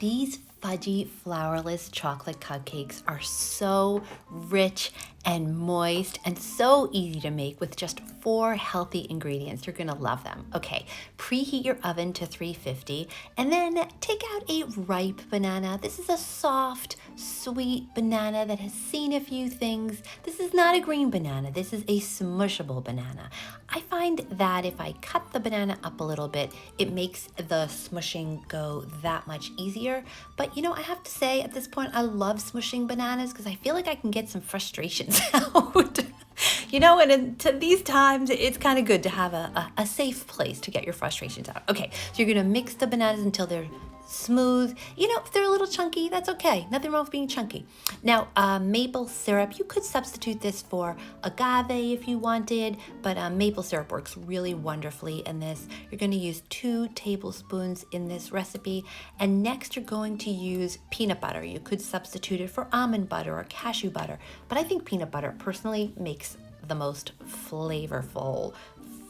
These fudgy flourless chocolate cupcakes are so rich and moist and so easy to make with just 4 healthy ingredients. You're gonna love them. Okay, preheat your oven to 350 and then take out a ripe banana. This is a soft, sweet banana that has seen a few things. This is not a green banana. This is a smushable banana. I find that if I cut the banana up a little bit, it makes the smushing go that much easier. But you know, I have to say at this point, I love smushing bananas because I feel like I can get some frustrations out. You know, and to these times, it's kind of good to have a safe place to get your frustrations out. Okay, so you're gonna mix the bananas until they're smooth. You know, if they're a little chunky, that's okay. Nothing wrong with being chunky. Now, maple syrup, you could substitute this for agave if you wanted, but maple syrup works really wonderfully in this. You're going to use 2 tablespoons in this recipe. And next, you're going to use peanut butter. You could substitute it for almond butter or cashew butter, but I think peanut butter personally makes the most flavorful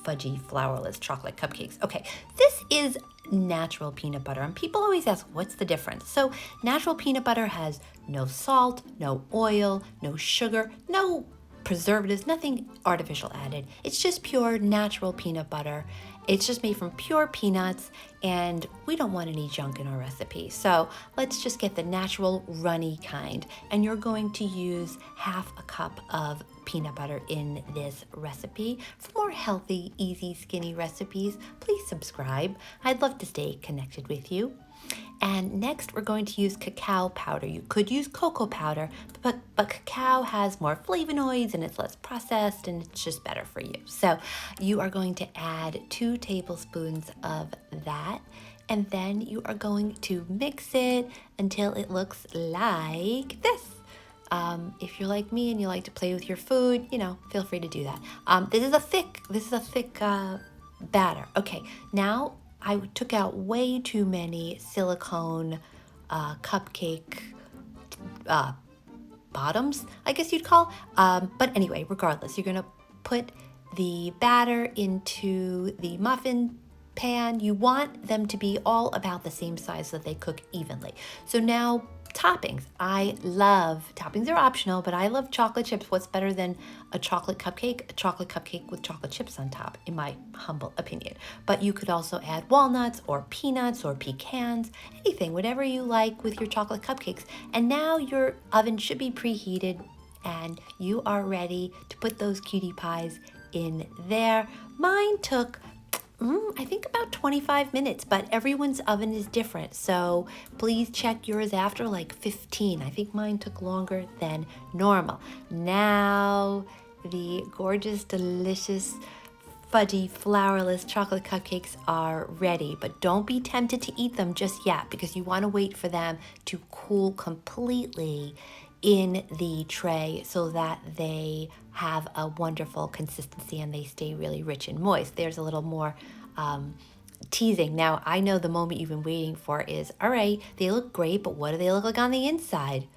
fudgy flourless chocolate cupcakes. Okay, this is natural peanut butter, and people always ask, what's the difference? So natural peanut butter has no salt, no oil, no sugar, no preservatives, nothing artificial added. It's just pure natural peanut butter. It's just made from pure peanuts, and we don't want any junk in our recipe. So let's just get the natural runny kind. And you're going to use half a cup of peanut butter in this recipe. For more healthy, easy, skinny recipes, please subscribe. I'd love to stay connected with you. And next, we're going to use cacao powder. You could use cocoa powder, but cacao has more flavonoids and it's less processed and it's just better for you. So you are going to add 2 tablespoons of that, and then you are going to mix it until it looks like this. If you're like me and you like to play with your food, you know, feel free to do that. This is a thick batter. Okay, now I took out way too many silicone cupcake bottoms, I guess you'd call. But anyway, regardless, you're gonna put the batter into the muffin pan. You want them to be all about the same size so that they cook evenly. So now, toppings. Toppings are optional, but I love chocolate chips. What's better than a chocolate cupcake? A chocolate cupcake with chocolate chips on top, in my humble opinion. But you could also add walnuts or peanuts or pecans, anything, whatever you like with your chocolate cupcakes. And now your oven should be preheated and you are ready to put those cutie pies in there. Mine took I think about 25 minutes, but everyone's oven is different. So please check yours after like 15. I think mine took longer than normal. Now the gorgeous, delicious, fudgy, flourless chocolate cupcakes are ready, but don't be tempted to eat them just yet because you want to wait for them to cool completely in the tray so that they have a wonderful consistency and they stay really rich and moist. There's a little more teasing. Now, I know the moment you've been waiting for is, all right, they look great, but what do they look like on the inside?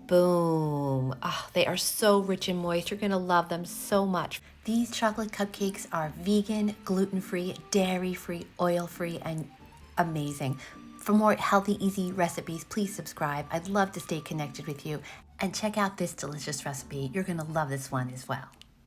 Boom. Oh, they are so rich and moist. You're gonna love them so much. These chocolate cupcakes are vegan, gluten-free, dairy-free, oil-free, and amazing. For more healthy, easy recipes, please subscribe. I'd love to stay connected with you. And check out this delicious recipe. You're gonna love this one as well.